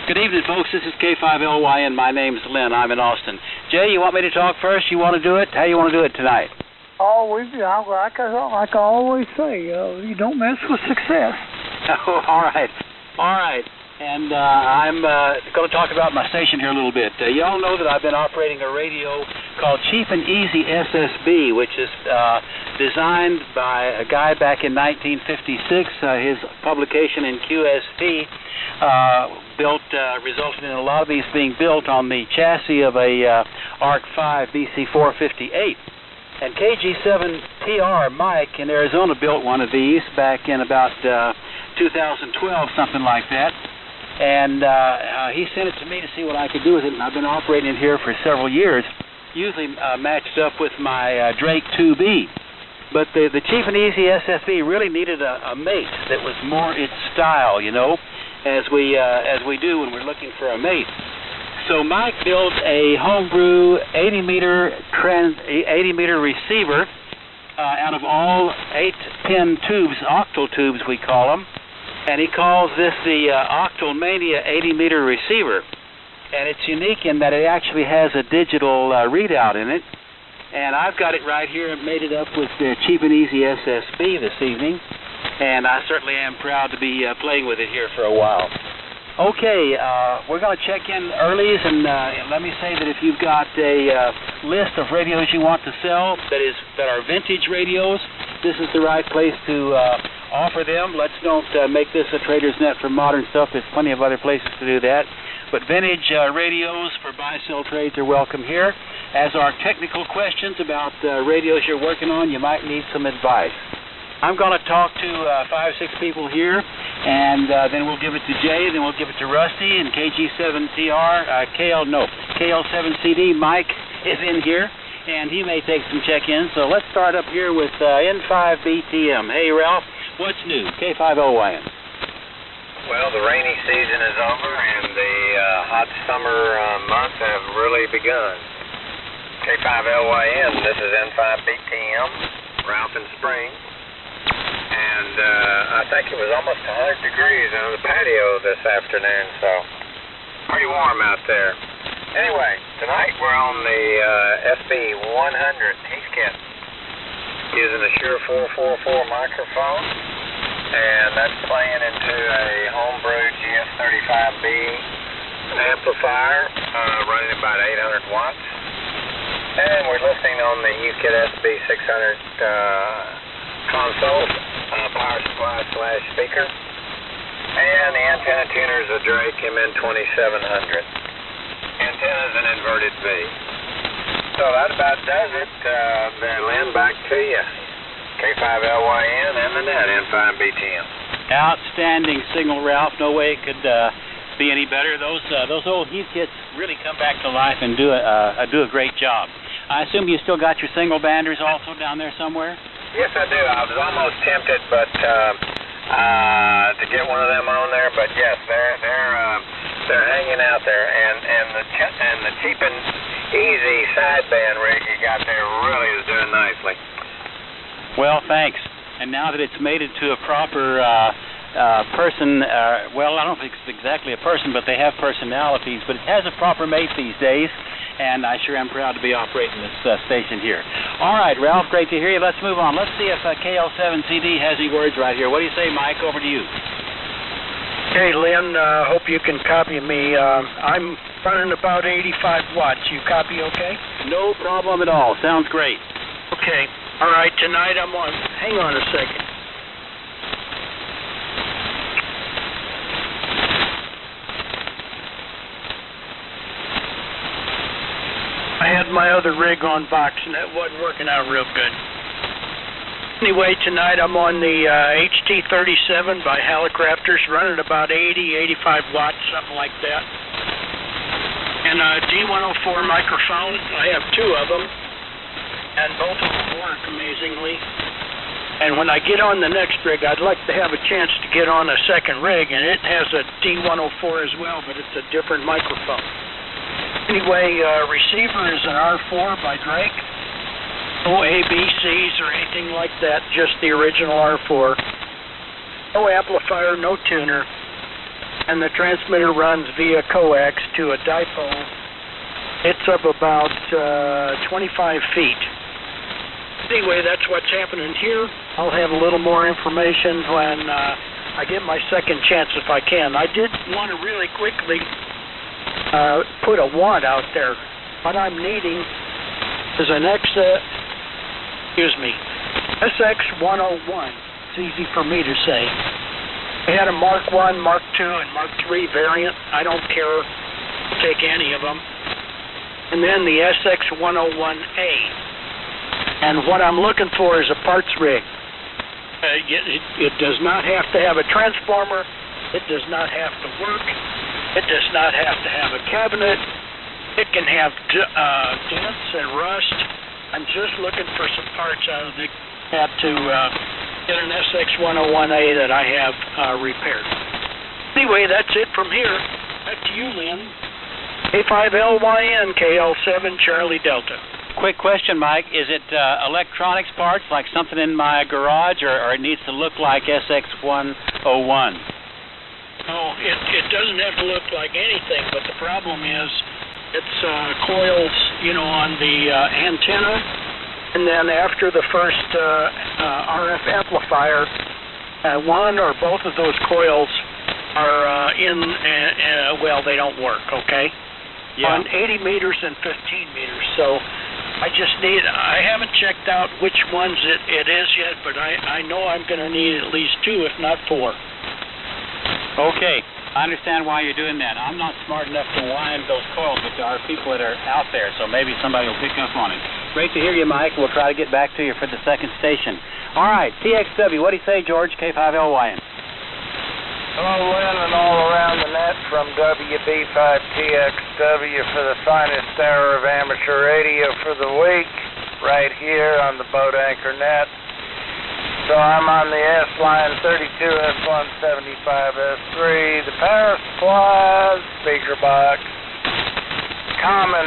Good evening, folks. This is K5LY, and my name's Lynn. I'm in Austin. Jay, you want me to talk first? You want to do it? How you want to do it tonight? Always, like I always say, you don't mess with success. Oh, all right. And I'm going to talk about my station here a little bit. You all know that I've been operating a radio called Cheap and Easy SSB, which is designed by a guy back in 1956. His publication in QSP resulted in a lot of these being built on the chassis of a ARC-V BC458. And KG7TR Mike in Arizona built one of these back in about 2012, something like that. And he sent it to me to see what I could do with it, and I've been operating it here for several years, usually matched up with my Drake 2B. But the Cheap and Easy SSB really needed a mate that was more its style, you know, as we do when we're looking for a mate. So Mike built a homebrew 80-meter receiver out of all 8-pin tubes, octal tubes we call them, and he calls this the Octalmania 80-meter receiver. And it's unique in that it actually has a digital readout in it. And I've got it right here and made it up with the Cheap and Easy SSB this evening. And I certainly am proud to be playing with it here for a while. Okay, we're going to check in earlies, and let me say that if you've got a list of radios you want to sell that are vintage radios, this is the right place to offer them. Let's don't make this a trader's net for modern stuff. There's plenty of other places to do that. But vintage radios for buy-sell trades are welcome here. As are technical questions about radios you're working on, you might need some advice. I'm going to talk to 5-6 people here, and then we'll give it to Jay, then we'll give it to Rusty, and KG7TR, KL7CD, Mike is in here, and he may take some check-ins. So let's start up here with N5BTM. Hey, Ralph, what's new? K5LYN. Well, the rainy season is over, and the hot summer months have really begun. K5LYN, this is N5BTM, Ralph in Spring. And I think it was almost 100 degrees on the patio this afternoon, so pretty warm out there. Anyway, tonight we're on the SB100 Heathkit using the Shure 444 microphone, and that's playing into a homebrew GS35B amplifier running about 800 watts. And we're listening on the Heathkit SB600 console, power supply / speaker, and the antenna tuner is a Drake MN2700. Antenna's an inverted V. So that about does it. Lynn, back to you. K5LYN and the net, N5BTM. Outstanding signal, Ralph. No way it could be any better. Those old Heathkits really come back to life and do a great job. I assume you still got your single banders also down there somewhere? Yes, I do. I was almost tempted, but to get one of them on there. But yes, they're hanging out there, and the cheap and easy sideband rig you got there really is doing nicely. Well, thanks. And now that it's made it to a proper person, well, I don't think it's exactly a person, but they have personalities. But it has a proper mate these days. And I sure am proud to be operating this station here. All right, Ralph, great to hear you. Let's move on. Let's see if KL7CD has any words right here. What do you say, Mike? Over to you. Hey, Lynn, hope you can copy me. I'm running about 85 watts. You copy okay? No problem at all. Sounds great. Okay. All right, tonight I'm on. Hang on a second. I had my other rig on box, and that wasn't working out real good. Anyway, tonight I'm on the HT37 by Hallicrafters, running about 85 watts, something like that. And a D104 microphone. I have two of them, and both of them work amazingly. And when I get on the next rig, I'd like to have a chance to get on a second rig, and it has a D104 as well, but it's a different microphone. Anyway, receiver is an R4 by Drake. No ABCs or anything like that, just the original R4. No amplifier, no tuner. and the transmitter runs via coax to a dipole. It's up about 25 feet. Anyway, that's what's happening here. I'll have a little more information when I get my second chance if I can. I did want to really quickly put a want out there. What I'm needing is an SX101. It's easy for me to say. I had a Mark 1, Mark 2, and Mark 3 variant. I don't care. Take any of them. And then the SX101A. And what I'm looking for is a parts rig. It does not have to have a transformer. It does not have to work. It does not have to have a cabinet. It can have dents and rust. I'm just looking for some parts out of the cat to get an SX101A that I have repaired. Anyway, that's it from here. Back to you, Lynn. K5LYN, KL7, Charlie Delta. Quick question, Mike. Is it electronics parts, like something in my garage, or it needs to look like SX101? No, it doesn't have to look like anything, but the problem is it's coils, on the antenna, and then after the first RF amplifier, one or both of those coils are they don't work, okay? Yeah. On 80 meters and 15 meters, so I haven't checked out which ones it is yet, but I know I'm going to need at least 2, if not 4. Okay, I understand why you're doing that. I'm not smart enough to wind those coils, but there are people that are out there, so maybe somebody will pick up on it. Great to hear you, Mike. We'll try to get back to you for the second station. All right, TXW, what do you say, George? K5LYN. Hello, Lynn, and all around the net from WB5TXW for the finest hour of amateur radio for the week, right here on the Boat Anchor Net. So I'm on the S-Line 32S175S3, the power supply, speaker box, common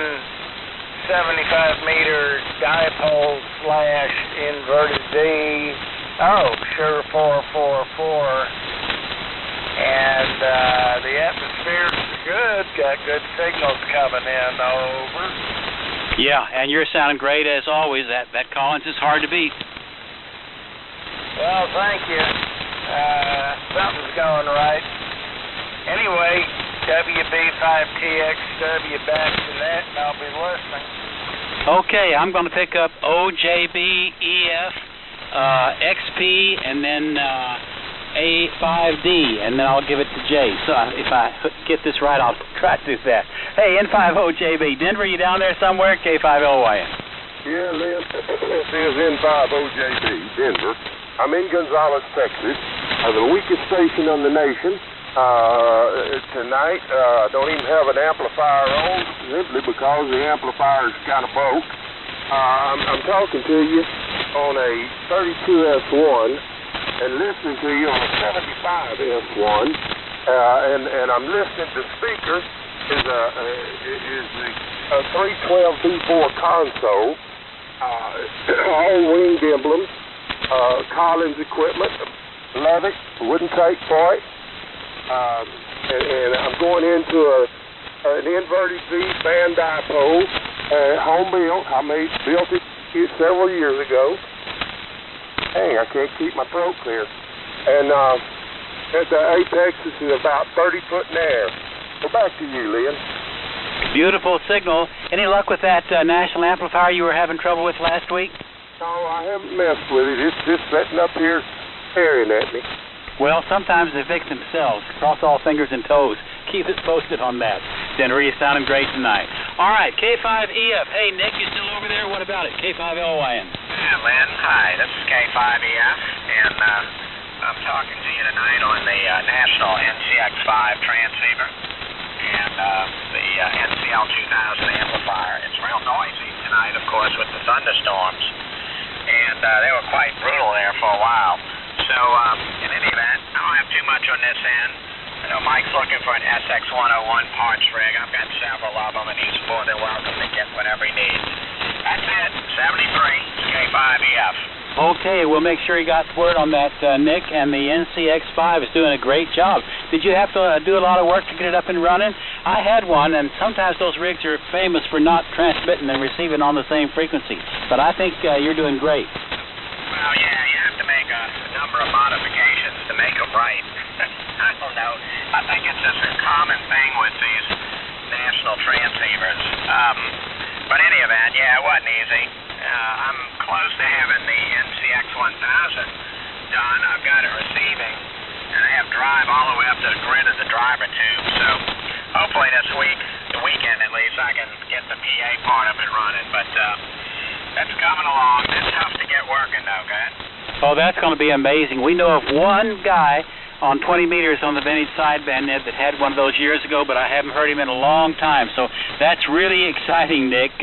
75-meter dipole / inverted D, sure 444. And the atmosphere's good, got good signals coming in, over. Yeah, and you're sounding great as always. That Collins is hard to beat. Well, thank you. Something's going right. Anyway, WB5TXW back to that, and I'll be listening. Okay, I'm going to pick up OJBEF, XP, and then A5D, and then I'll give it to Jay. So if I get this right, I'll try to do that. Hey, N50JB, Denver, you down there somewhere? K5LYN. Yeah, Lynn, this is N50JB, Denver. I'm in Gonzales, Texas, the weakest station on the nation. Tonight, I don't even have an amplifier on, simply because the amplifier is kind of broke. I'm talking to you on a 32S1 and listening to you on a 75S1, and I'm listening to speakers is the 312B4 console, all winged emblems. Collins equipment, love it, wouldn't take for it. And I'm going into an inverted V band dipole, home built. Built it several years ago. Dang, I can't keep my throat clear. And at the apex is about 30 foot in the air. So back to you, Lynn. Beautiful signal. Any luck with that national amplifier you were having trouble with last week? No, I haven't messed with it. It's just sitting up here staring at me. Well, sometimes they fix themselves. Cross all fingers and toes. Keep us posted on that. Denver, you're sounding great tonight. All right, K5EF. Hey, Nick, you still over there? What about it? K5LYN. Yeah, Lynn. Hi, this is K5EF, and I'm talking to you tonight on the national NCX5 transceiver and the NCL 2000 amplifier. It's real noisy tonight, of course, with the thunderstorms. And they were quite brutal there for a while. So, in any event, I don't have too much on this end. I know Mike's looking for an SX101 parts rig. I've got several of them, and he's more than welcome to get whatever he needs. That's it. 73, K5EF. Okay, we'll make sure he got word on that, Nick, and the NCX5 is doing a great job. Did you have to do a lot of work to get it up and running? I had one, and sometimes those rigs are famous for not transmitting and receiving on the same frequency. But I think you're doing great. Well, yeah, you have to make a number of modifications to make them right. I don't know. I think it's just a common thing with these national transceivers. But any event, yeah, it wasn't easy. I'm close to having the NCX 1000 done. I've got it receiving, and I have drive all the way up to the grid of the driver tube. So hopefully this week, the weekend at least, I can get the PA part of it running. But that's coming along. It's tough to get working, though, good? Oh, that's going to be amazing. We know of one guy on 20 meters on the vintage sideband, Ned, that had one of those years ago, but I haven't heard him in a long time. So that's really exciting, Nick.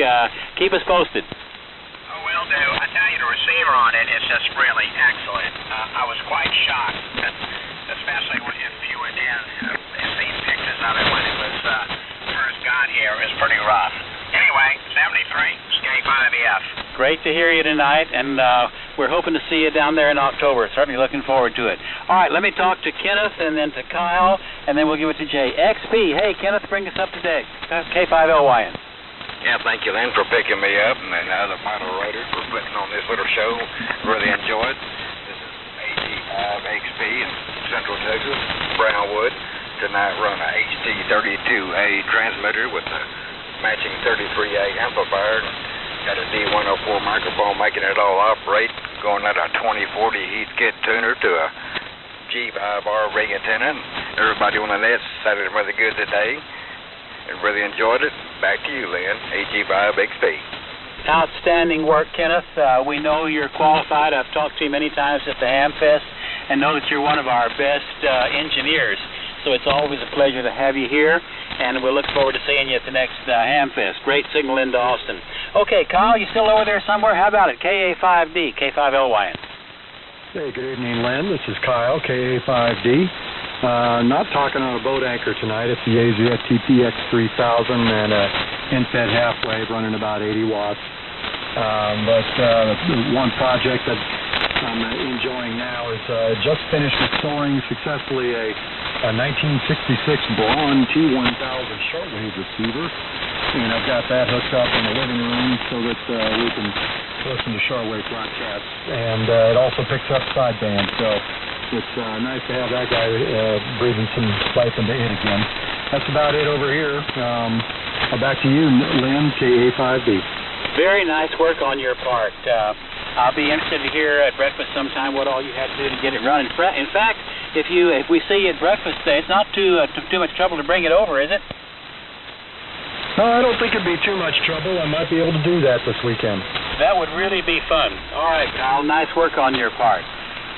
Keep us posted. Oh, will do. I tell you, the receiver on it is just really excellent. I was quite shocked, especially if you were there and seen pictures of it when it was first got here. It was pretty rough. Anyway, 73, K5EF. Great to hear you tonight, and we're hoping to see you down there in October. Certainly looking forward to it. All right, let me talk to Kenneth and then to Kyle, and then we'll give it to Jay. XP, hey, Kenneth, bring us up to date. K5LYN. Yeah, thank you, Lynn, for picking me up, and then the other moderator for putting on this little show. Really enjoyed. This is AG5XP in Central Texas, Brownwood. Tonight run a HT32A transmitter with a matching 33A amplifier. Got a D104 microphone making it all operate. Going at a 2040 Heathkit tuner to a G5R ring antenna. Everybody on the net sounded really good today. And really enjoyed it. Back to you, Lynn. AG5XP. Outstanding work, Kenneth. We know you're qualified. I've talked to you many times at the Hamfest and know that you're one of our best engineers. So it's always a pleasure to have you here, and we'll look forward to seeing you at the next Hamfest. Great signal into Austin. Okay, Kyle, you still over there somewhere? How about it? KA5D, K5LYN. Hey, good evening, Lynn. This is Kyle, KA5D. Not talking on a boat anchor tonight. It's the AZF TPX3000 and a InFed half wave running about 80 watts. But the one project that I'm enjoying now is just finished restoring successfully a 1966 Braun T1000 shortwave receiver, and I've got that hooked up in the living room so that we can listen to shortwave broadcasts, and it also picks up sideband, so it's nice to have that guy breathing some life into it again. That's about it over here. Back to you, Lynn, KA5D. Very nice work on your part. I'll be interested to hear at breakfast sometime what all you had to do to get it running. In fact, if we see you at breakfast today, it's not too much trouble to bring it over, is it? No, I don't think it'd be too much trouble. I might be able to do that this weekend. That would really be fun. All right, Kyle, nice work on your part.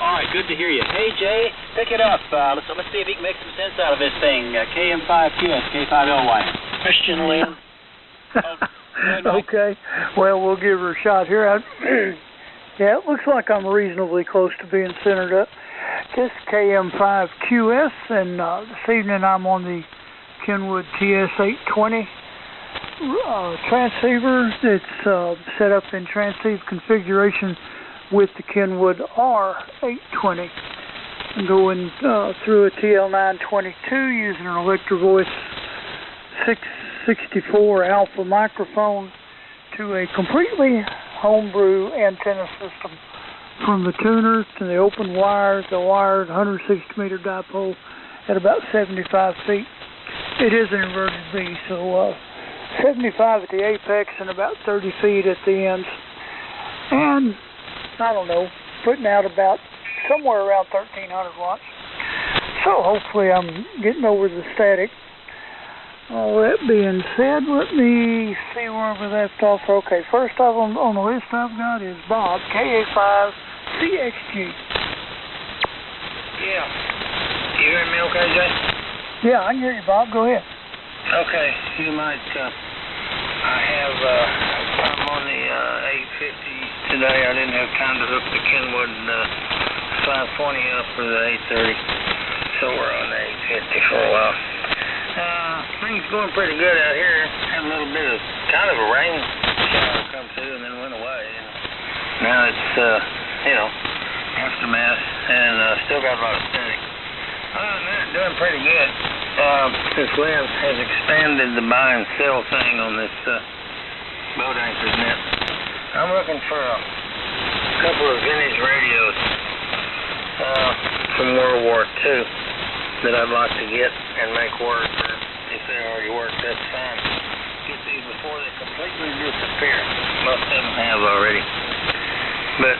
All right, good to hear you. Hey, Jay, pick it up. Let's see if he can make some sense out of this thing. KM5QS, K5LYN. Question, Lynn. Okay. Well, we'll give her a shot here. Yeah, it looks like I'm reasonably close to being centered up. This KM5QS, and this evening I'm on the Kenwood TS820 transceiver. It's set up in transceiver configuration with the Kenwood R820. I'm going through a TL922 using an Electro-Voice 664 alpha microphone to a completely homebrew antenna system, from the tuner to the open wire, the wired 160 meter dipole at about 75 feet. It is an inverted V, so 75 at the apex and about 30 feet at the ends. And, I don't know, putting out about somewhere around 1,300 watts. So hopefully I'm getting over the static. All that being said, let me see where we left off. Okay, first off on the list I've got is Bob, KA5CXG. Yeah. You hear me okay, Jay? Yeah, I can hear you, Bob. Go ahead. Okay. You might, I'm on the 850 today. I didn't have time to hook the Kenwood 520 up for the 830. So we're on the 850 for a while. Things going pretty good out here. Had a little bit of kind of a rain shower come through and then went away. Now it's aftermath, and still got a lot of static. Other than that, doing doing pretty good. Since Lynn has expanded the buy and sell thing on this boat anchors net, I'm looking for a couple of vintage radios from World War II that I'd like to get and make work, or if they already work, that's fine. Get these before they completely disappear. Most of them have already. But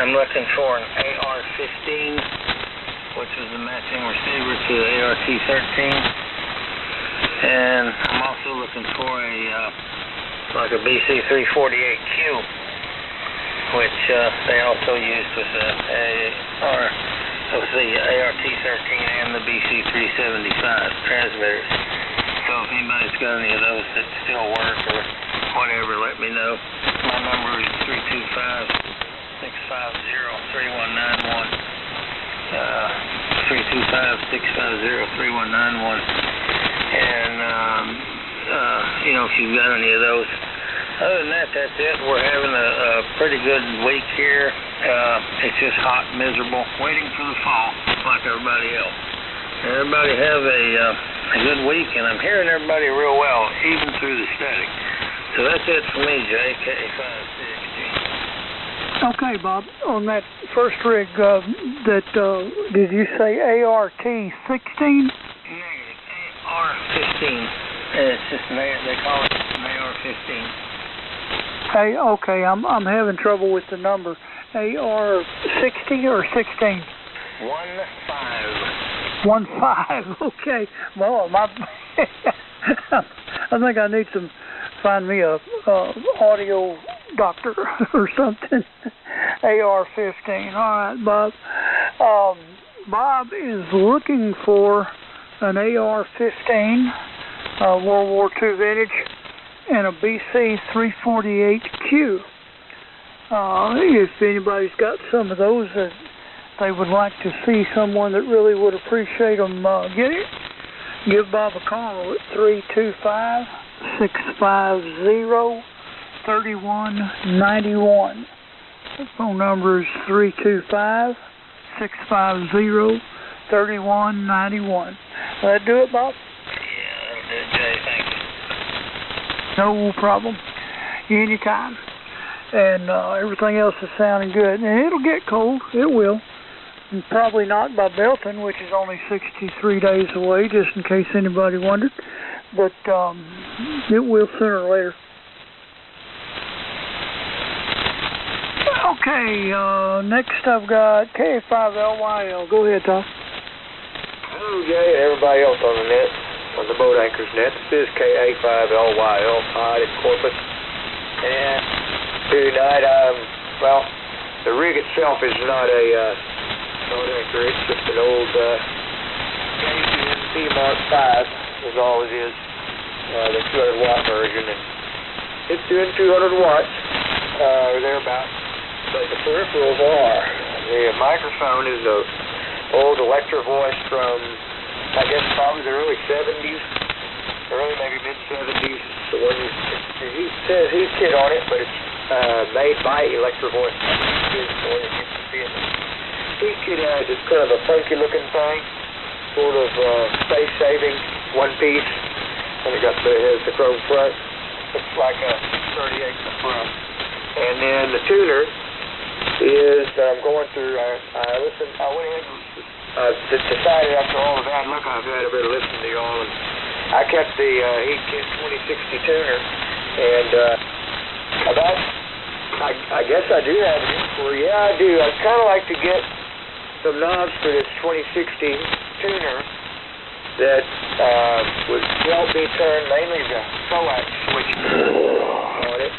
I'm looking for an AR-15, which is the matching receiver to the AR-T-13. And I'm also looking for like a BC-348Q, which they also used with the AR-T-13 and the BC-375 transmitters. So if anybody's got any of those that still work or whatever, let me know. My number is 325-650-3191. 325-650-3191. And, if you've got any of those. Other than that, that's it. We're having a pretty good week here. It's just hot and miserable, waiting for the fall, like everybody else. Everybody have a good week, and I'm hearing everybody real well, even through the static. So that's it for me, JK56G. Okay, Bob. On that first rig, did you say AR-T-16? Negative. AR-15. It's just they call it an AR-15. Hey, okay, I'm having trouble with the number. AR-60 or 16? 15. 15. Okay. Well, I think I need find me a audio doctor or something. AR-15. All right, Bob. Bob is looking for an AR-15, World War II vintage, and a BC-348Q. If anybody's got some of those that they would like to see someone that really would appreciate them getting, give Bob a call at 325-650-3191. The phone number is 325-650-3191. Will that do it, Bob? Yeah, that'll do it, Jay. Thank you. No problem. Anytime. And everything else is sounding good. And it'll get cold. It will. And probably not by Belton, which is only 63 days away, just in case anybody wondered. But it will sooner or later. Okay, next I've got KA5LYL. Go ahead, Tom. Hello, Jay, and everybody else on the net, on the Boat Anchors net. This is KA5LYL, Pod in Corpus. And tonight, the rig itself is not a boat anchor. It's just an old KCNC Mark V is all it is, the 200-watt version. And it's doing 200 watts, or thereabouts. But the peripherals are. The microphone is an old Electro Voice from, I guess, probably the early 70s, early maybe mid-70s. The one he says he's kid on it, but it's made by Electro Voice. Heat kit has it's kind of a funky-looking thing, sort of space-saving, one piece, and it has the chrome front. Looks like a 38 in the front. And then the tuner is I'm going through. I went ahead and decided after all the bad luck I've had, I better listen to y'all. And I kept the Heat Kit 2060 tuner, and I guess I do have an inquiry. Yeah, I do. I'd kind of like to get some knobs for this 2060 tuner that would help me turn mainly the coax switch on it.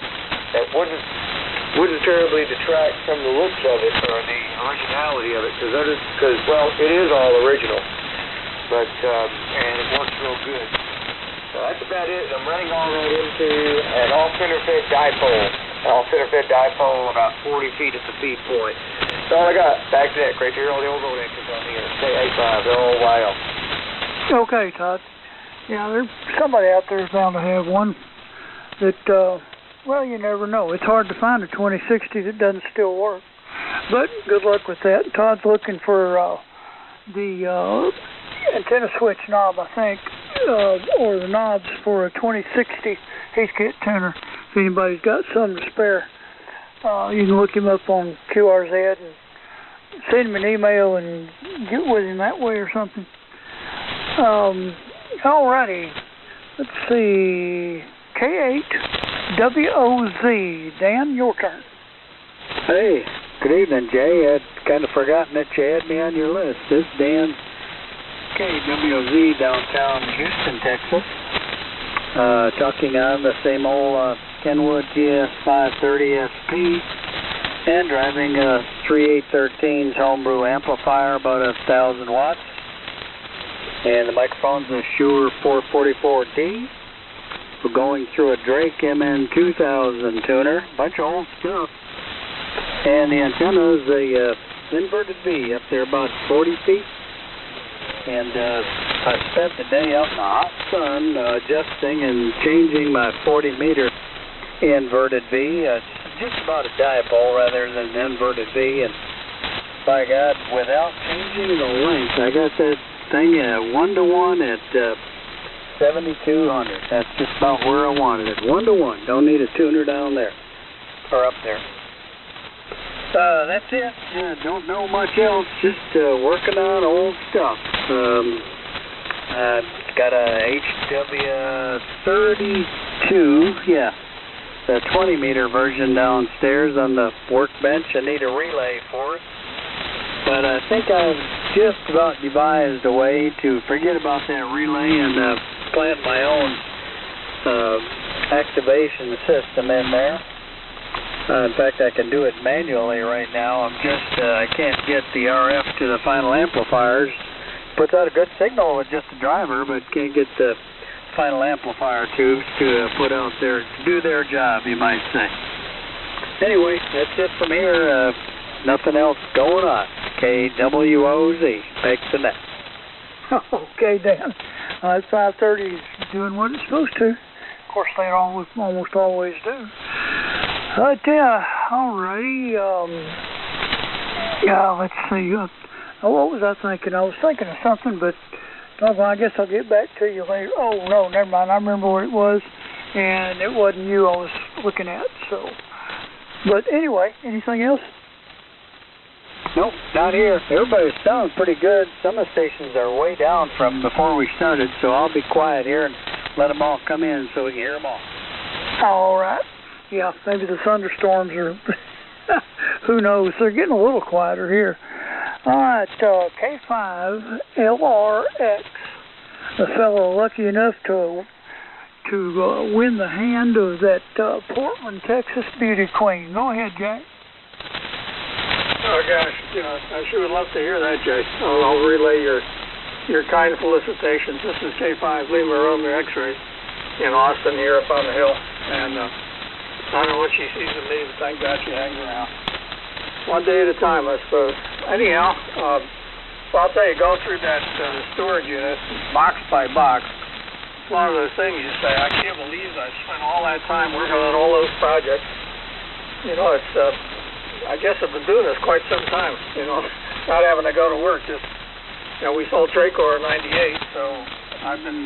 That wouldn't terribly detract from the looks of it or the originality of it, because it is all original, but and it works real good. So that's about it. I'm running all that into an all-center-fed dipole, about 40 feet at the feed point. That's all I got. Back to that. Great to hear all the old road anchors on here. KA5LYL. Okay, Todd. Yeah, there's somebody out there is bound to have one that. Well, you never know. It's hard to find a 2060 that doesn't still work. But good luck with that. Todd's looking for the antenna switch knob, I think, or the knobs for a 2060 Heathkit tuner. If anybody's got some to spare, you can look him up on QRZ and send him an email and get with him that way or something. Alrighty, let's see. K8WOZ. Dan, your turn. Hey, good evening, Jay. I'd kind of forgotten that you had me on your list. This is Dan, KWOZ, downtown Houston, Texas. Talking on the same old Kenwood GS 530 SP and driving a 3813's homebrew amplifier, about 1,000 watts. And the microphone's a Shure 444D. We're going through a Drake MN2000 tuner, bunch of old stuff. And the antenna's a inverted V up there about 40 feet. And I spent the day out in the hot sun adjusting and changing my 40-meter inverted V. It's just about a dipole rather than an inverted V. And by God, without changing the length, I got that thing 1-to-1 at 7,200. That's just about where I wanted it. 1-to-1. Don't need a tuner down there or up there. That's it. Don't know much else. Just working on old stuff. I've got a HW32. Yeah, the 20-meter version downstairs on the workbench. I need a relay for it. But I think I've just about devised a way to forget about that relay and plant my own activation system in there. In fact, I can do it manually right now. I can't get the RF to the final amplifiers. Puts out a good signal with just the driver, but can't get the final amplifier tubes to put out there to do their job, you might say. Anyway, that's it from here. Nothing else going on. KWOZ. Thanks to that. Okay, Dan. That 530 is doing what it's supposed to. Of course, they almost always do. Yeah, alrighty. Yeah, let's see. What was I thinking? I was thinking of something, but I guess I'll get back to you later. Oh, no, never mind. I remember what it was, and it wasn't you I was looking at. So, but anyway, anything else? Nope, not here. Everybody's sounding pretty good. Some of the stations are way down from before we started, so I'll be quiet here and let them all come in so we can hear them all. All right. Yeah, maybe the thunderstorms are, who knows, they're getting a little quieter here. All right, K5LRX, a fellow lucky enough to win the hand of that Portland, Texas beauty queen. Go ahead, Jack. Oh, gosh, I sure would love to hear that, Jay. I'll relay your kind felicitations. This is K5 Lima Romeo X-Ray in Austin here up on the hill. And I don't know what she sees in me, but thank God she hangs around. One day at a time, I suppose. Anyhow, I'll tell you, go through that storage unit, box by box. It's one of those things you say, I can't believe I spent all that time working on all those projects. It's, I guess I've been doing this quite some time, not having to go to work. Just, we sold Tracor in '98, so I've been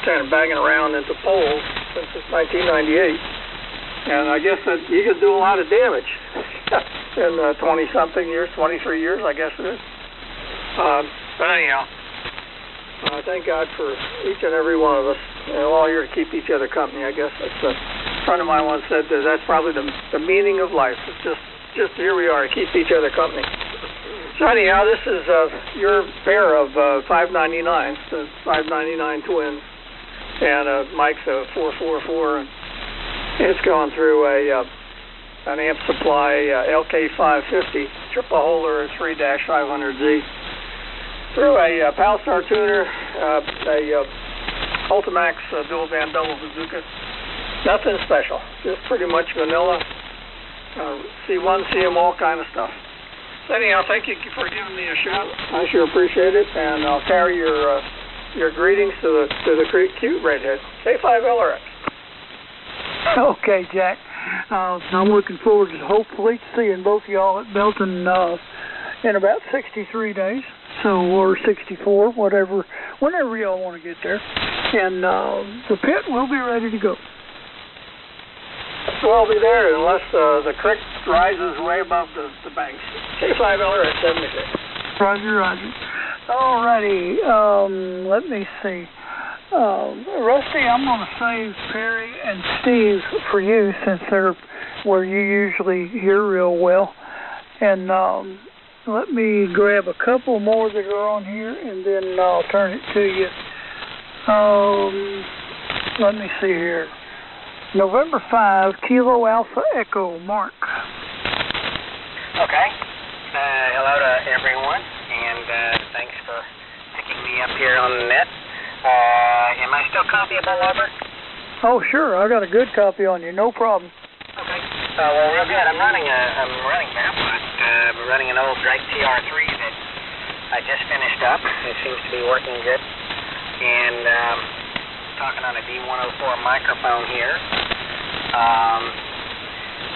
kind of banging around into poles since 1998. And I guess that you could do a lot of damage in 20-something years, 23 years, I guess it is. But anyhow, thank God for each and every one of us. We're all here to keep each other company, I guess. That's a friend of mine once said that's probably the meaning of life. It's just here we are to keep each other company. So anyhow, this is your pair of 599s, the 599 twins, and Mike's a 444, and it's going through an amp supply LK550 triple holder 3-500Z through a Palstar tuner, a Ultimax dual band double bazooka. Nothing special, just pretty much vanilla. C1, CM, all kind of stuff. So anyhow, thank you for giving me a shout. I sure appreciate it, and I'll carry your greetings to the cute redhead. K5LRX. Okay, Jack. I'm looking forward to hopefully seeing both of y'all at Belton in about 63 days. So, or 64, whatever, whenever y'all want to get there. And the pit will be ready to go. We'll be there unless the creek rises way above the banks. 65 at 76. Roger, Roger. Alrighty, let me see. Rusty, I'm going to save Perry and Steve for you since they're where you usually hear real well. And let me grab a couple more that are on here and then I'll turn it to you. Let me see here. November 5, Kilo Alpha Echo, Mark. Okay. Hello to everyone, and thanks for picking me up here on the net. Am I still copyable, over? Oh, sure. I got a good copy on you. No problem. Okay. Well, real good. I'm running Maplet. I'm running an old Drake TR3 that I just finished up. It seems to be working good. And talking on a D104 microphone here.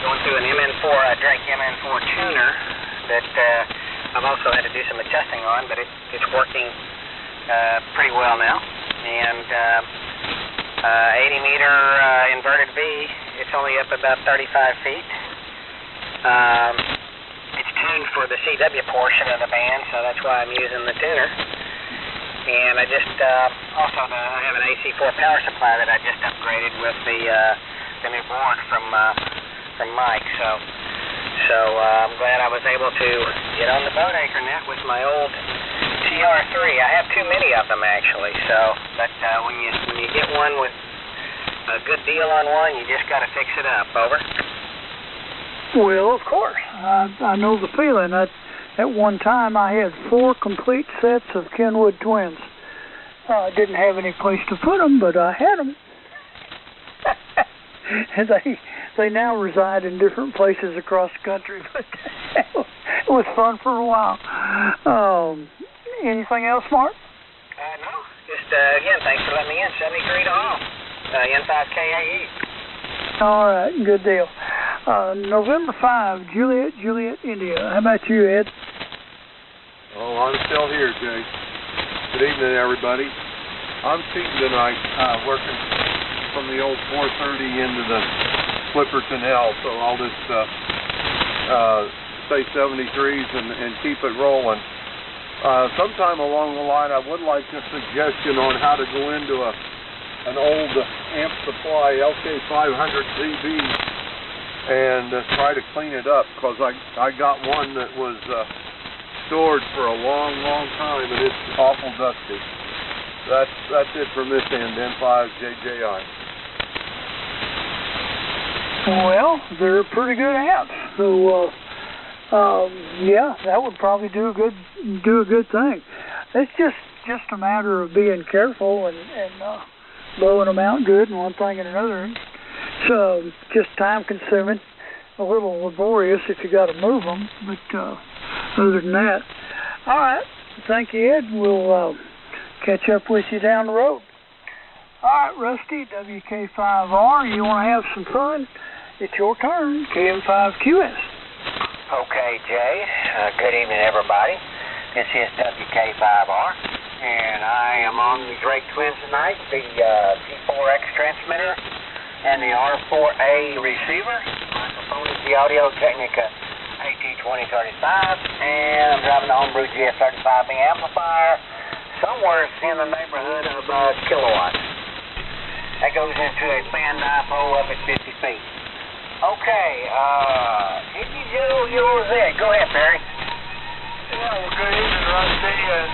Going through an MN4, a Drake MN4 tuner that I've also had to do some adjusting on, but it's working pretty well now. And 80 meter inverted V, it's only up about 35 feet. It's tuned for the CW portion of the band, so that's why I'm using the tuner. And I just also I have an AC4 power supply that I just upgraded with the new board from Mike. So I'm glad I was able to get on the Boatacre net with my old TR3. I have too many of them actually. So, but when you get one with a good deal on one, you just got to fix it up. Over. Well, of course. I know the feeling. At one time, I had 4 complete sets of Kenwood twins. I didn't have any place to put them, but I had them. And they now reside in different places across the country. But it was fun for a while. Anything else, Mark? No. Just again, thanks for letting me in. 73 to all. N5KAE. All right, good deal. November 5, Juliet, India. How about you, Ed? Oh, I'm still here, Jay. Good evening, everybody. I'm cheating tonight, working from the old 430 into the Flipperton L, so I'll just say 73s and keep it rolling. Sometime along the line, I would like a suggestion on how to go into an old amp supply LK500ZB and try to clean it up, because I got one that was stored for a long, long time, and it's awful dusty. That's it from this end, N5JJI. Well, they're pretty good amps, so yeah, that would probably do a good thing. It's just a matter of being careful and blowing them out good and one thing and another. So just time consuming, a little laborious if you got to move them, but other than that, all right. Thank you, Ed. We'll catch up with you down the road. All right, Rusty, WK5R, you want to have some fun? It's your turn, KM5QS. Okay, Jay. Good evening, everybody. This is WK5R, and I am on the Drake Twins tonight, the T4X transmitter and the R4A receiver. Microphone is the Audio-Technica AT2035, and I'm driving the homebrew GF35B amplifier, somewhere in the neighborhood of kilowatts. That goes into a band dipole up at 50 feet. Okay, Iggy Joe, yours there. Go ahead, Barry. Yeah, well, good evening, Rusty, and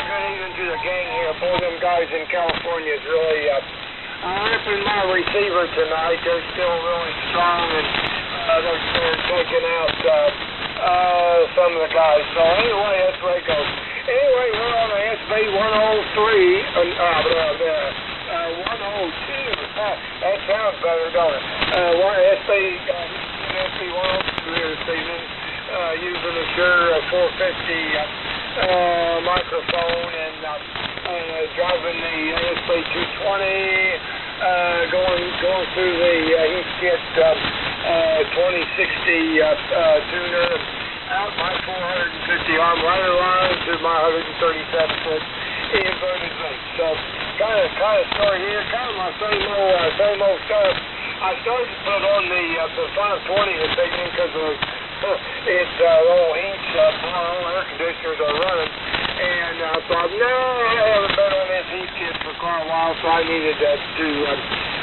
good evening to the gang here. Both of them guys in California is really ripping my receiver tonight. They're still really strong, and they're taking out some of the guys. So anyway, that's where it goes. Anyway, we're on the SB103, 102. That sounds better, don't it? SB103 this evening, using a Shure 450 microphone and driving the SB220, going through the Heathkit 2060 tuner, out my 450 arm ladder line to my 137-foot inverted zinc. So kind of start here, kind of my same old stuff. I started to put on the 520 this evening because it's all heat, all air conditioners are running. And I thought, no, I haven't been on this heat kit for quite a while, so I needed to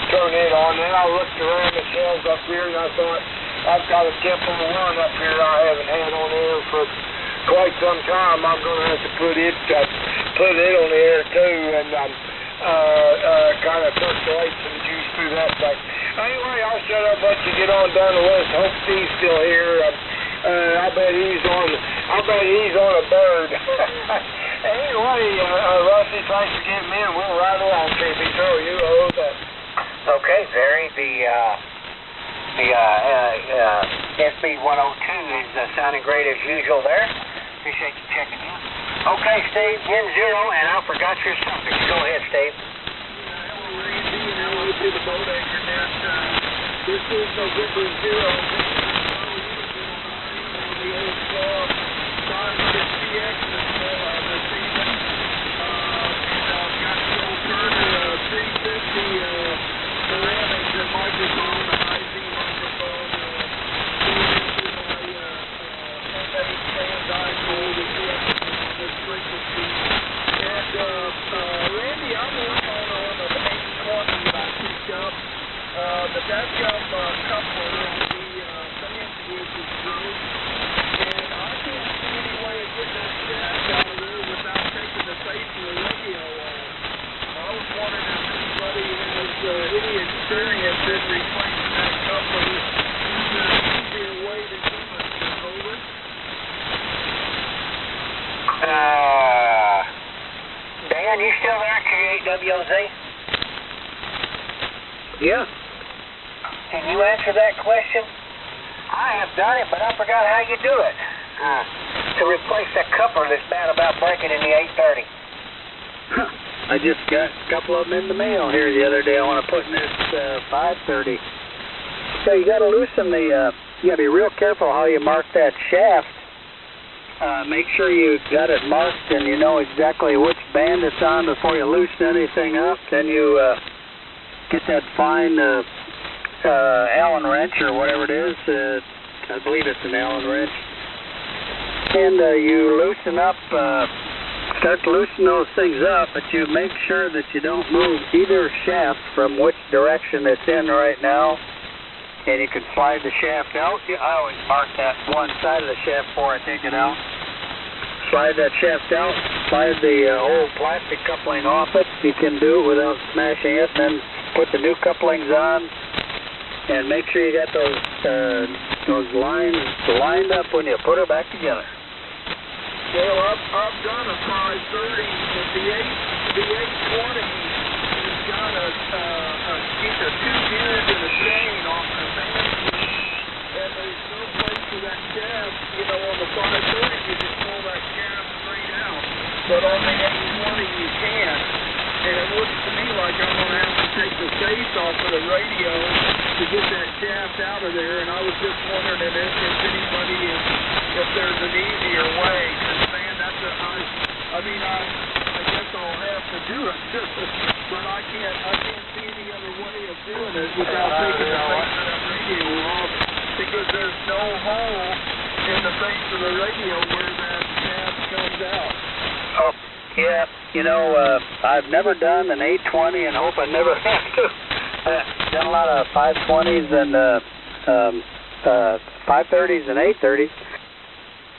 turn it on. Then I looked around the shelves up here, and I thought, I've got a Temple 1 up here I haven't had on air for quite some time. I'm going to have to put it on the air too, and kind of circulate some juice through that thing. Anyway, I'll shut up, let you get on down the list. Hope Steve's still here. I bet he's on a bird. Anyway, Rusty, thanks for getting me, and we'll ride along, KB. So you hold up. Okay, Barry, the SB 102 is sounding great as usual there. Appreciate you checking in. Okay, Steve, in 0, and I forgot your suffix. Go ahead, Steve. To the boat anchor net. This is November 0. The old club, 560X this season. I've got the old Turner 350 ceramics and microphone, a high-Z microphone. Into my M8 stand dipole with this frequency. And Randy, I'm working on the 820 that I picked up. The Dadgum coupler on the bandwidth is broke. And I can't see any way of getting that shaft out of there without taking the face of the radio off. I was wondering if anybody has any experience in replacing that coupler. Is there an easier way to do it? Over? Dan, you still there, K8WZ? Yeah. Can you answer that question? I have done it, but I forgot how you do it. To replace that coupler that's bad about breaking in the 830. I just got a couple of them in the mail here the other day. I want to put in this 530. So you got to loosen the, you got to be real careful how you mark that shaft. Make sure you got it marked and you know exactly which band it's on before you loosen anything up. Then you get that fine Allen wrench or whatever it is. I believe it's an Allen wrench. And you loosen up, start to loosen those things up, but you make sure that you don't move either shaft from which direction it's in right now. And you can slide the shaft out. I always mark that one side of the shaft before I take it out. Slide that shaft out, slide the old plastic coupling off it. You can do it without smashing it. Then put the new couplings on and make sure you got those lines lined up when you put it back together. Well, I've done a 530, but the 820 has got either 2 gears and a chain off the band, and there's no place for that shaft. You know, on the 530 you can pull that shaft straight out, but on the 820 you can't. And it looks to me like I'm going to have to take the face off of the radio to get that shaft out of there, and I was just wondering if anybody, if there's an easier way, because man, that's I guess I'll have to do it, but I can't see any other way of doing it without taking the face of that radio off, because there's no hole in the face of the radio where that shaft comes out. Oh, yeah, you know, I've never done an 820 and hope I never have to. I've done a lot of 520s and 530s and 830s,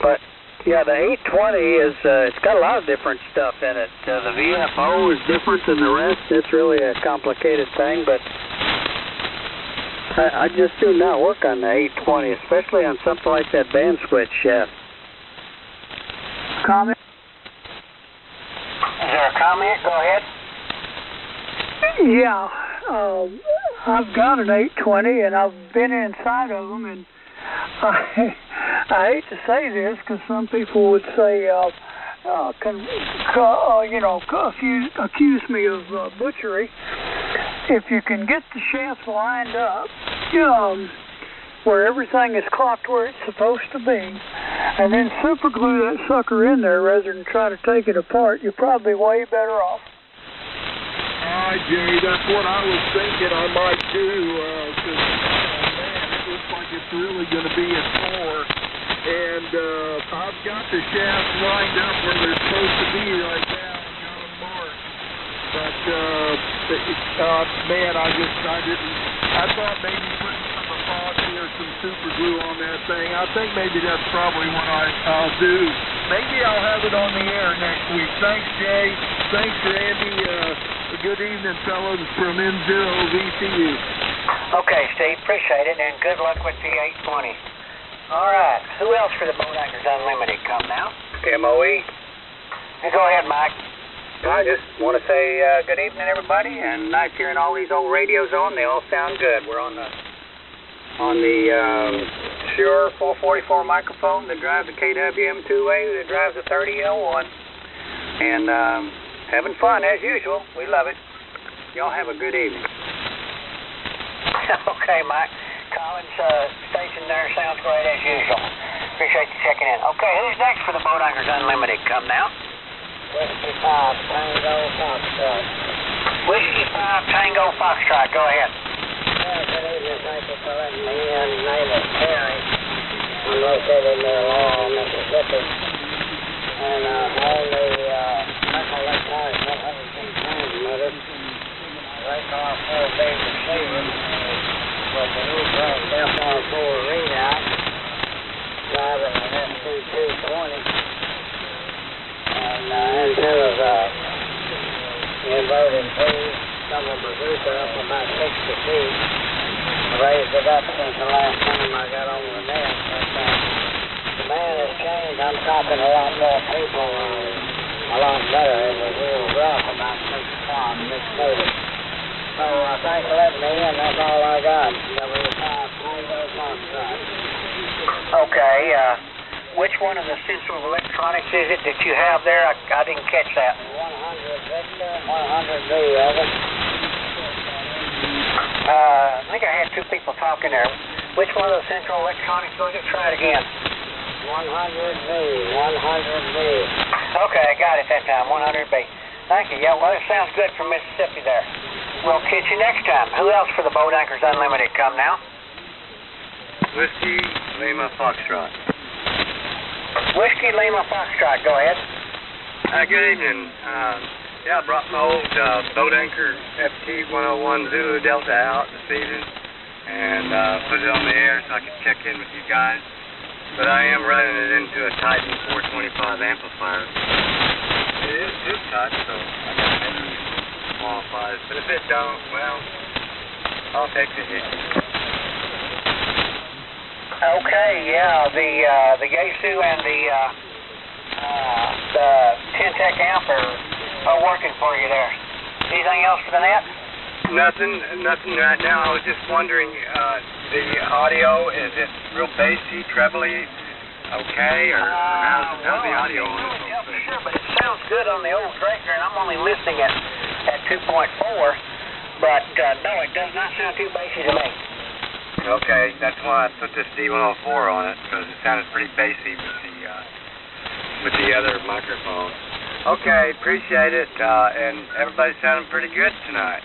but yeah, the 820 is, it's got a lot of different stuff in it. The VFO is different than the rest. It's really a complicated thing, but I just do not work on the 820, especially on something like that band switch shaft. Comment? Is there a comment? Go ahead. Yeah, I've got an 820 and I've been inside of them, and I hate to say this because some people would say, accuse me of butchery. If you can get the shaft lined up, where everything is clocked where it's supposed to be, and then super glue that sucker in there rather than try to take it apart, you're probably way better off. All right, Jerry, that's what I was thinking I might do, because, man, it looks like it's really going to be a chore. And I've got the shafts lined up where they're supposed to be right now. I've got them marked. But, man, I thought maybe putting some epoxy or some super glue on that thing. I think maybe that's probably what I'll do. Maybe I'll have it on the air next week. Thanks, Jay. Thanks, Randy. Good evening, fellows, from N0VCU. Okay, Steve, appreciate it, and good luck with the 820. All right, who else for the Boat Anchors Unlimited? Come now. MOE. Go ahead, Mike. I just want to say good evening, everybody, and nice hearing all these old radios on. They all sound good. We're on the Shure 444 microphone that drives the KWM2A that drives the 30L1, and having fun as usual. We love it. Y'all have a good evening. Okay, Mike. Collins station there sounds great as usual. Appreciate you checking in. Okay, who's next for the Boat Anchors Unlimited? Come now. Whiskey 5 Tango Foxtrot. Whiskey 5 Tango Foxtrot. Go ahead. Good evening. Thank you for letting me in. Name is Terry. I'm located near Laurel, Mississippi. And own the Mecca Electronics 106 transmitter. Radar 4B receiver. With the new brand FR4 readout, driving an SC220, and antennas inverted feed, double bazooka up about 60 feet. I raised it up since the last time I got on the net, but the man has changed. I'm talking a lot more people, a lot better. It was real rough about 6 o'clock, 6:30. So thanks for letting me in. That's all I got. Okay, which one of the Central Electronics is it that you have there? I didn't catch that. 100 Victor, 100 B, over. I think I had two people talking there. Which one of the Central Electronics was it? Try it again. 100 B, 100 B. Okay, I got it that time, 100 B. Thank you. Yeah, well, it sounds good from Mississippi there. We'll catch you next time. Who else for the Boat Anchors Unlimited? Come now. Whiskey Lima Foxtrot. Whiskey Lima Foxtrot. Go ahead. Good evening. Yeah, I brought my old Boat Anchor FT101 Zulu Delta out this evening and put it on the air so I could check in with you guys. But I am running it into a Titan 425 amplifier. It is too tight, so I got maybe qualifies. But if it don't, well, I'll take the hit. Okay, yeah, the Yaesu and the Ten-Tech amp are working for you there. Anything else for the net? Nothing right now. I was just wondering, the audio, is it real bassy, trebly, okay, or how's the audio on it? Yeah, for sure, but it sounds good on the old Draker, and I'm only listening at 2.4, but no, it does not sound too bassy to me. Okay, that's why I put this D104 on it, because it sounded pretty bassy with the other microphone. Okay, appreciate it, and everybody's sounding pretty good tonight.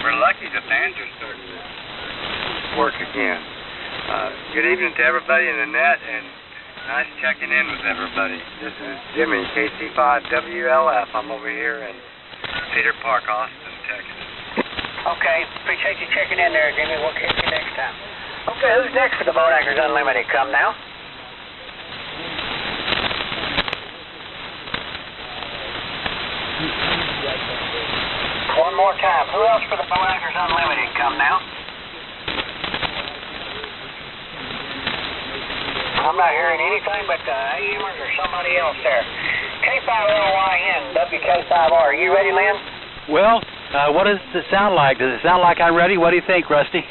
We're lucky the fans are starting to work again. Good evening to everybody in the net, and nice checking in with everybody. This is Jimmy, KC5WLF. I'm over here in Cedar Park, Austin, Texas. Okay, appreciate you checking in there, Jimmy. We'll catch you next time. Okay, who's next for the Boat Anchors Unlimited? Come now. One more time. Who else for the Boat Anchors Unlimited? Come now. I'm not hearing anything but AMers or somebody else there. K5LYN, WK5R. You ready, Lynn? Well, what does it sound like? Does it sound like I'm ready? What do you think, Rusty?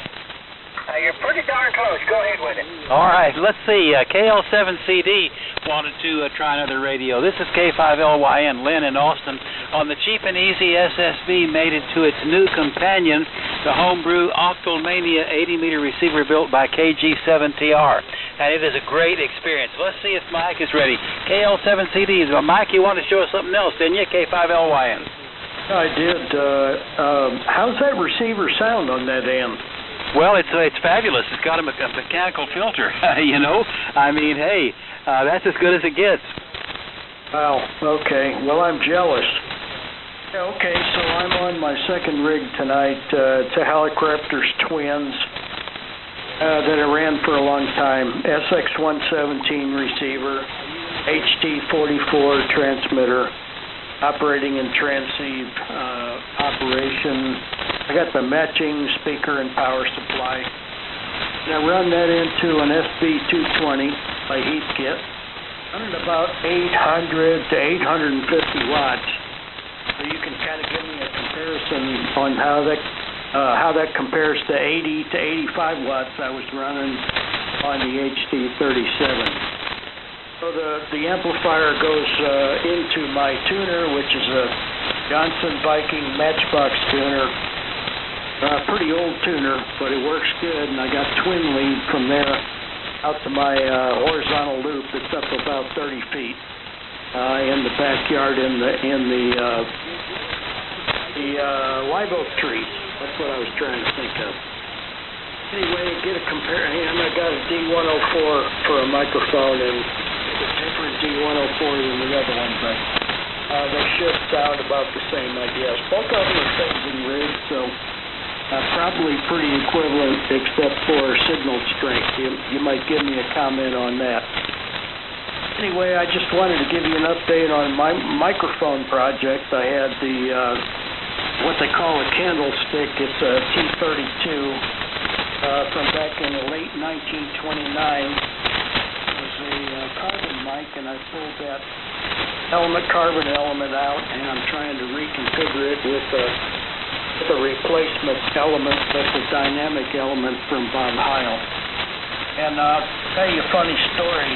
You're pretty darn close. Go ahead with it. All right, let's see. KL7CD wanted to try another radio. This is K5LYN, Lynn in Austin. On the cheap and easy SSB made it to its new companion, the homebrew Octalmania 80-meter receiver built by KG7TR. and it is a great experience. Let's see if Mike is ready. KL7CDs. Well, Mike, you wanted to show us something else, didn't you? K5LYN. I did. How's that receiver sound on that end? Well, it's fabulous. It's got a mechanical filter, you know. I mean, hey, that's as good as it gets. Wow, okay. Well, I'm jealous. Okay, so I'm on my second rig tonight. It's a Halicrafter's Twins that I ran for a long time. SX117 receiver, HT44 transmitter, operating in transceive operation. I got the matching speaker and power supply. And I run that into an SB220 by Heathkit. Running about 800 to 850 watts. So you can kind of give me a comparison on how that compares to 80 to 85 watts I was running on the HT37. So the amplifier goes into my tuner, which is a Johnson Viking Matchbox tuner. Pretty old tuner, but it works good, and I got twin lead from there out to my horizontal loop that's up about 30 feet in the backyard in the live oak trees. That's what I was trying to think of. Anyway, get a comparison. I got a D104 for a microphone, and it's a different D104 than the other one, but they should sound about the same, I guess. Both of them are phasing rigs, so probably pretty equivalent except for signal strength. You might give me a comment on that. Anyway, I just wanted to give you an update on my microphone project. I had the what they call a candlestick. It's a T32 from back in the late 1929. It was a carbon mic, and I pulled that carbon element out, and I'm trying to reconfigure it with a replacement element that's a dynamic element from Bob Heil. And I'll tell you a funny story.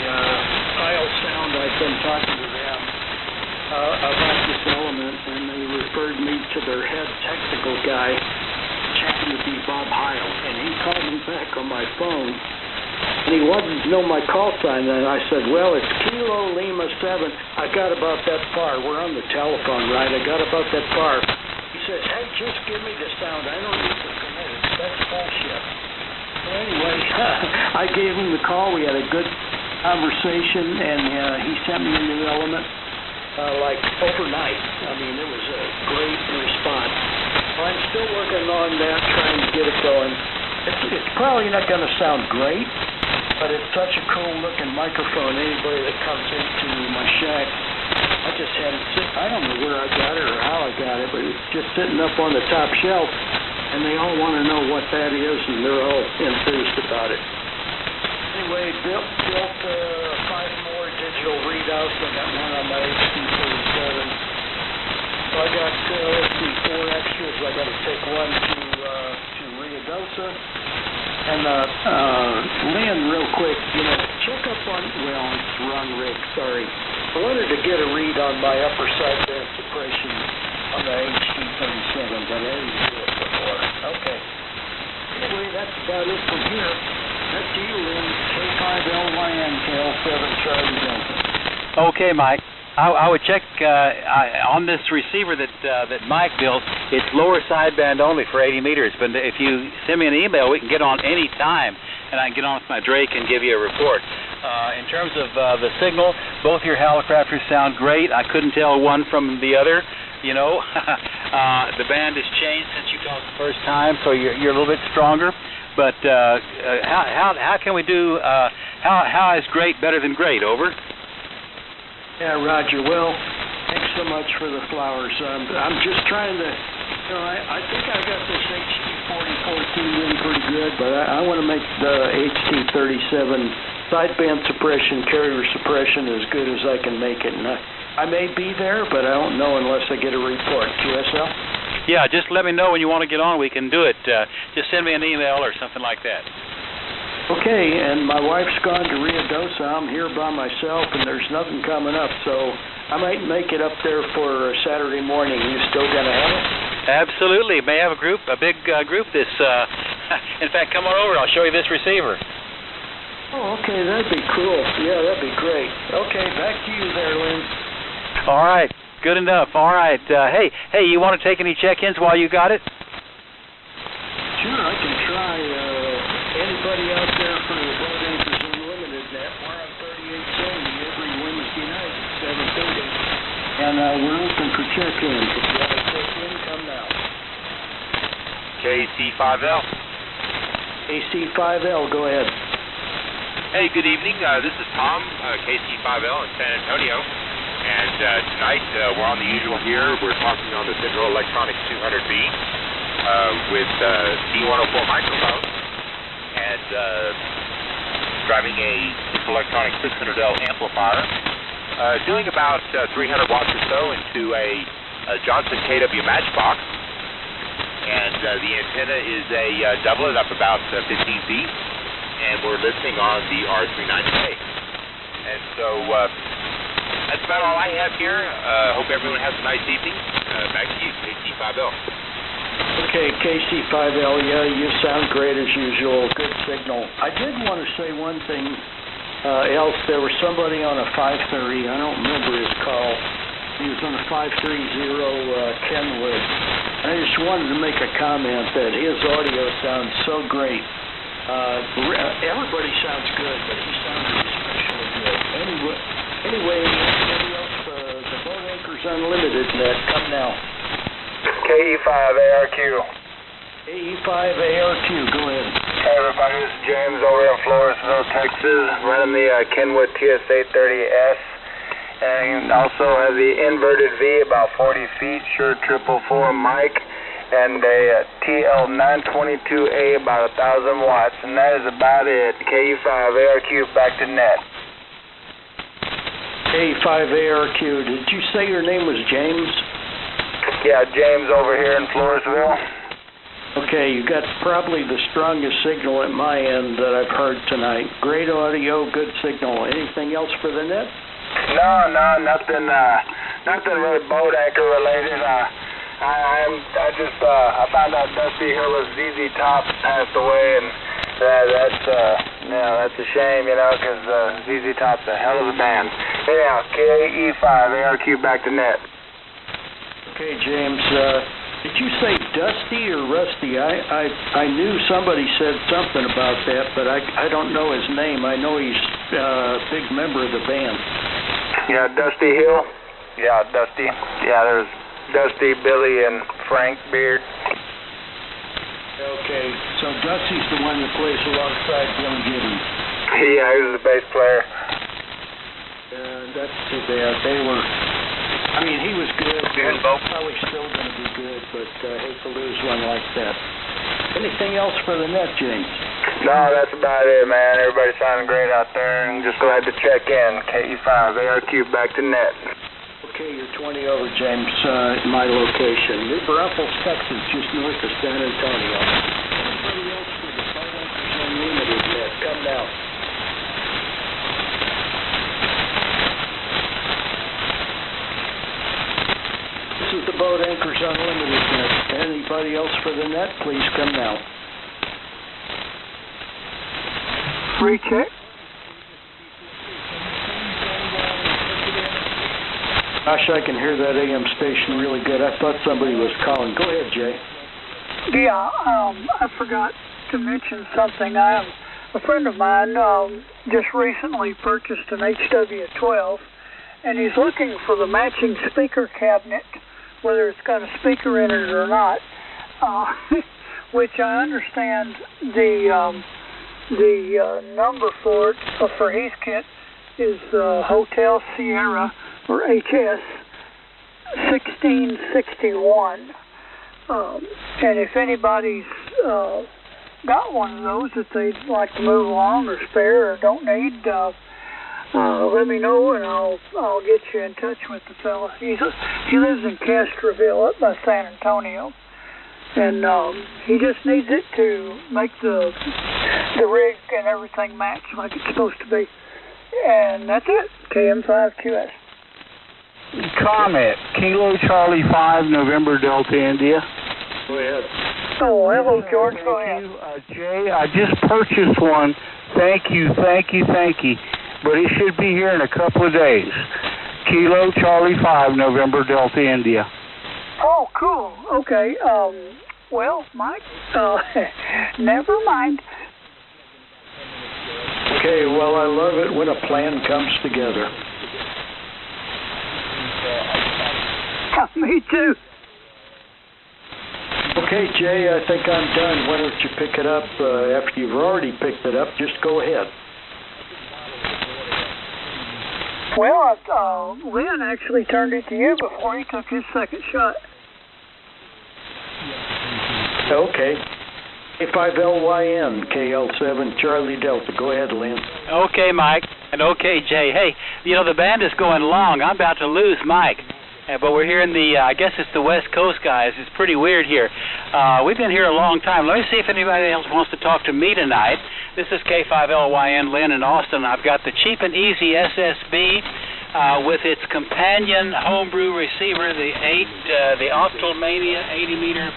Heil Sound, I've been talking to them about this element, and they referred me to their head technical guy, which happened to be Bob Heil. And he called me back on my phone, and he wanted to know my call sign, and I said, well, it's Kilo Lima 7. I got about that far. We're on the telephone, right? I got about that far. He says, hey, just give me the sound. I don't need to commit it. That's bullshit. So anyway, I gave him the call. We had a good conversation, and he sent me a new element like overnight. I mean, it was a great response. Well, I'm still working on that, trying to get it going. It's probably not going to sound great, but it's such a cool-looking microphone. Anybody that comes into my shack, I just had it sit. I don't know where I got it or how I got it, but it's just sitting up on the top shelf, and they all want to know what that is, and they're all enthused about it. Anyway, built 5 more digital readouts. I got one on my HT37. So I got 4 extras. I got to take one to Ruidoso. And Lynn, real quick, check up on, well, it's wrong rig, sorry. I wanted to get a read on my upper sideband suppression on the HT37, but I didn't do it before. Okay. Anyway, that's about it from here. That's to you, Lynn. K5LYN, KL7 Charlie Delta. Okay, Mike. I would check on this receiver that Mike built. It's lower sideband only for 80 meters. But if you send me an email, we can get on any time, and I can get on with my Drake and give you a report. In terms of the signal, both your Halicrafters sound great. I couldn't tell one from the other. The band has changed since you talked the first time, so you're a little bit stronger. But how can we do? How is great better than great? Over. Yeah, Roger. Well, thanks so much for the flowers. I'm just trying to, I think I got this HT4014 in pretty good, but I want to make the HT37 sideband suppression, carrier suppression as good as I can make it. And I may be there, but I don't know unless I get a report. QSL? Yeah, just let me know when you want to get on. We can do it. Just send me an email or something like that. Okay, and my wife's gone to Ruidoso. I'm here by myself, and there's nothing coming up, so I might make it up there for Saturday morning. You still gonna have it? Absolutely. May have a big group this. In fact, come on over. I'll show you this receiver. Oh, okay, that'd be cool. Yeah, that'd be great. Okay, back to you there, Lynn. All right, good enough. All right. Hey, you want to take any check-ins while you got it? Sure, I can try. Anybody out there for the Boat Anchors Unlimited net, we're on 3870 every Wednesday night at 7:30. And we're open for check-ins. If you want to check-in, come now. KC5L. AC5L, go ahead. Hey, good evening. This is Tom, KC5L in San Antonio. And tonight we're on the usual here. We're talking on the Central Electronics 200B with D104 microphone and driving a Central Electronics 600L amplifier. Doing about 300 watts or so into a Johnson KW Matchbox. And the antenna is a doublet up about 15 feet. And we're listening on the R39K. And so that's about all I have here. Hope everyone has a nice evening. Back to you, KC5L. Okay, KC5L, yeah, you sound great as usual. Good signal. I did want to say one thing else. There was somebody on a 530. I don't remember his call. He was on a 530 Kenwood. I just wanted to make a comment that his audio sounds so great. Everybody sounds good, but he sounds especially good. Anyway, anybody else, the Boat Anchors Unlimited net, come now. KE5ARQ. AE5ARQ, go ahead. Hey everybody, this is James over in Floresville, Texas, running the Kenwood TS830S. And also have the inverted V, about 40 feet, Shure 444 mic. And a TL922A, about 1,000 watts, and that is about it. KE5ARQ, back to net. KE5ARQ, did you say your name was James? Yeah, James over here in Floresville. Okay, you got probably the strongest signal at my end that I've heard tonight. Great audio, good signal. Anything else for the net? No, nothing really boat anchor related. I found out Dusty Hill of ZZ Top passed away, and that's a shame, you know, because ZZ Top's a hell of a band. Anyhow, KE5ARQ, back to net. Okay, James, did you say Dusty or Rusty? I knew somebody said something about that, but I don't know his name. I know he's a big member of the band. Yeah, Dusty Hill? Yeah, Dusty. Yeah, there's Dusty, Billy, and Frank Beard. Okay, so Dusty's the one that plays alongside Bill Gibbons. Yeah, he was the bass player. That's too bad. He was good. Probably still going to be good, but I hate to lose one like that. Anything else for the net, James? No, that's about it, man. Everybody sounding great out there, and just glad to check in. KE5ARQ, back to net. Okay, you're 20 over, James, my location. New Braunfels, Texas, just north of San Antonio. Anybody else for the Boat Anchors Unlimited net? Come now. This is the Boat Anchors Unlimited net. Anybody else for the net? Please come now. Free check. Gosh, I can hear that AM station really good. I thought somebody was calling. Go ahead, Jay. Yeah, I forgot to mention something. A friend of mine just recently purchased an HW12, and he's looking for the matching speaker cabinet, whether it's got a speaker in it or not, which I understand the number for it, for his kit, is Hotel Sierra, or HS 1661. And if anybody's got one of those that they'd like to move along or spare or don't need, let me know and I'll get you in touch with the fella. He lives in Castroville up by San Antonio, and he just needs it to make the rig and everything match like it's supposed to be. And that's it. KM5QS. Comment. Kilo Charlie 5, November Delta, India. Go ahead. Oh, hello, George. Go ahead. Jay, I just purchased one. Thank you. But it should be here in a couple of days. Kilo Charlie 5, November Delta, India. Oh, cool. Okay. Well, Mike, never mind. Okay, well, I love it when a plan comes together. Me too. Okay, Jay, I think I'm done. Why don't you pick it up? After you've already picked it up, just go ahead. Well, Lynn actually turned it to you before he took his second shot. Okay. A5LYN, KL7, Charlie Delta. Go ahead, Lynn. Okay, Mike, and okay, Jay. Hey, the band is going long. I'm about to lose Mike. But we're here in the, I guess it's the West Coast, guys. It's pretty weird here. We've been here a long time. Let me see if anybody else wants to talk to me tonight. This is K5LYN, Lynn in Austin. I've got the cheap and easy SSB with its companion homebrew receiver, the Octalmania 80-meter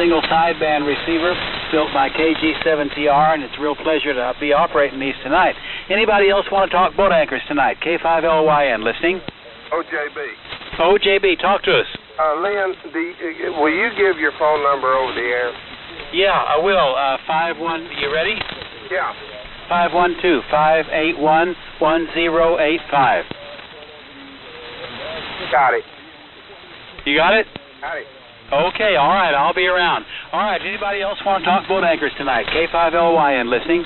single sideband receiver built by KG7TR, and it's a real pleasure to be operating these tonight. Anybody else want to talk boat anchors tonight? K5LYN, listening? OJB. OJB, talk to us. Lynn, will you give your phone number over the air? Yeah, I will. you ready? Yeah. 512-581-1085. Got it. You got it? Got it. Okay, all right, I'll be around. All right, anybody else want to talk boat anchors tonight? K5LYN, listening?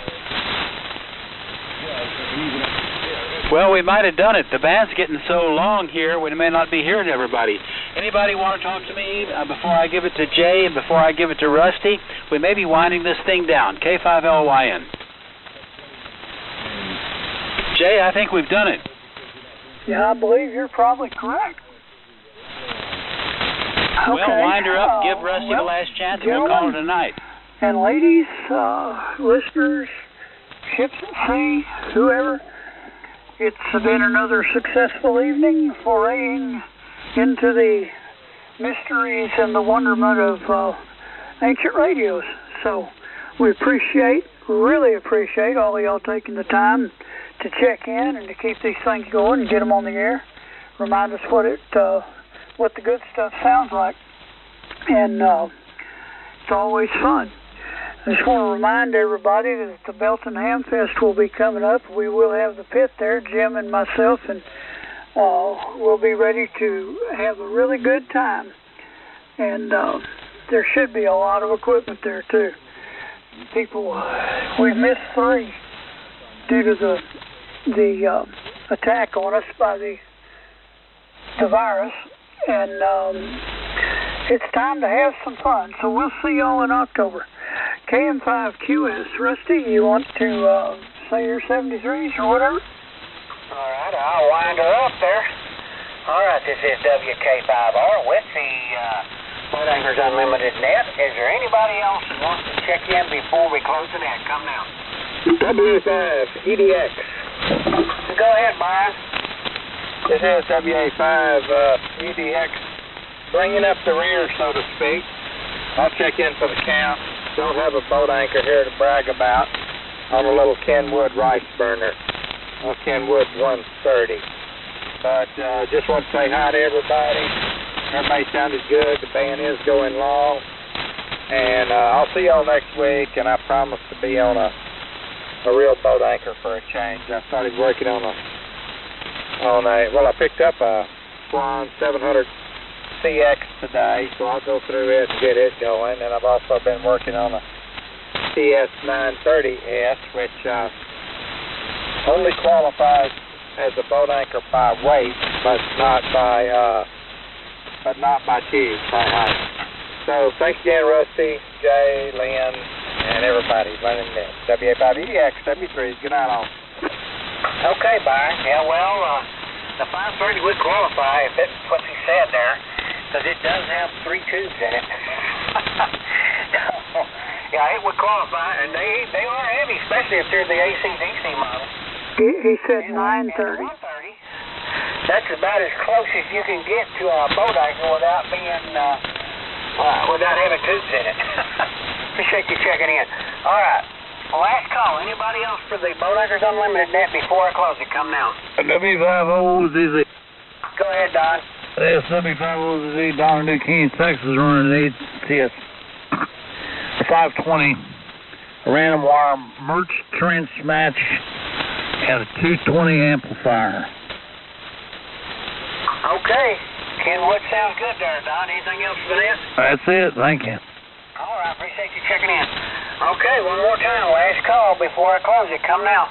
Well, we might have done it. The band's getting so long here, we may not be hearing everybody. Anybody want to talk to me before I give it to Jay and before I give it to Rusty? We may be winding this thing down. K5LYN. Jay, I think we've done it. Yeah, I believe you're probably correct. Well, wind her up, give Rusty the last chance, and we'll call it a night. And ladies, listeners, ships at sea, whoever, it's been another successful evening foraying into the mysteries and the wonderment of ancient radios. So we really appreciate all of y'all taking the time to check in and to keep these things going and get them on the air. Remind us what the good stuff sounds like. And it's always fun. I just want to remind everybody that the Belton Ham Fest will be coming up. We will have the pit there, Jim and myself, and we'll be ready to have a really good time. And there should be a lot of equipment there, too. We've missed 3 due to the attack on us by the virus. And it's time to have some fun. So we'll see y'all in October. KM5QS. Rusty, you want to say your 73s or whatever? All right, I'll wind her up there. All right, this is WK5R with the Boat Anchors Unlimited net. Is there anybody else that wants to check in before we close the net? Come now. W5 EDX. Go ahead, Byron. This is WA5 EDX, bringing up the rear, so to speak. I'll check in for the count. Don't have a boat anchor here to brag about on a little Kenwood rice burner, a Kenwood 130. But just want to say hi to everybody. Everybody sounded good. The band is going long. And I'll see y'all next week, and I promise to be on a real boat anchor for a change. I started working on I picked up a Swan 700 CX today, so I'll go through it and get it going. And I've also been working on a CS 930S, which only qualifies as a boat anchor by weight, but not by tube, by height. So thanks again, Rusty, Jay, Lynn, and everybody running this. WA5EDX, W3. Good night, all. Okay, Byron. Yeah, well, the 530 would qualify if that's what he said there, because it does have 3 tubes in it. Yeah, it would qualify, and they are heavy, especially if they're the AC/DC model. He said 930. That's about as close as you can get to a boat anchor without being without having tubes in it. Appreciate you checking in. All right. Last call. Anybody else for the Boat Anchors Unlimited net before I close it? Come now. W50ZZ. Go ahead, Don. This W50ZZ down in New Keene, Texas, running an ATS 520 random wire merge trench match and a 220 amplifier. Okay. Kenwood sounds good there, Don. Anything else for this? That's it. Thank you. All right. Appreciate you checking in. Okay, one more time. Last call before I close it. Come now.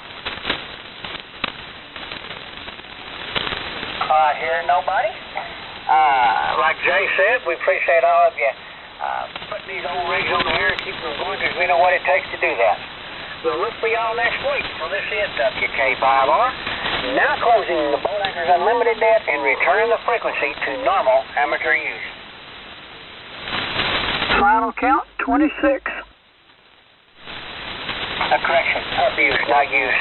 All right, hearing nobody. Like Jay said, we appreciate all of you putting these old rigs on the air and keeping them going because we know what it takes to do that. We'll look for y'all next week. So this is WK5R. Now closing the Boat Anchors Unlimited net and returning the frequency to normal amateur use. Final count, 26. Correction, abuse, not use.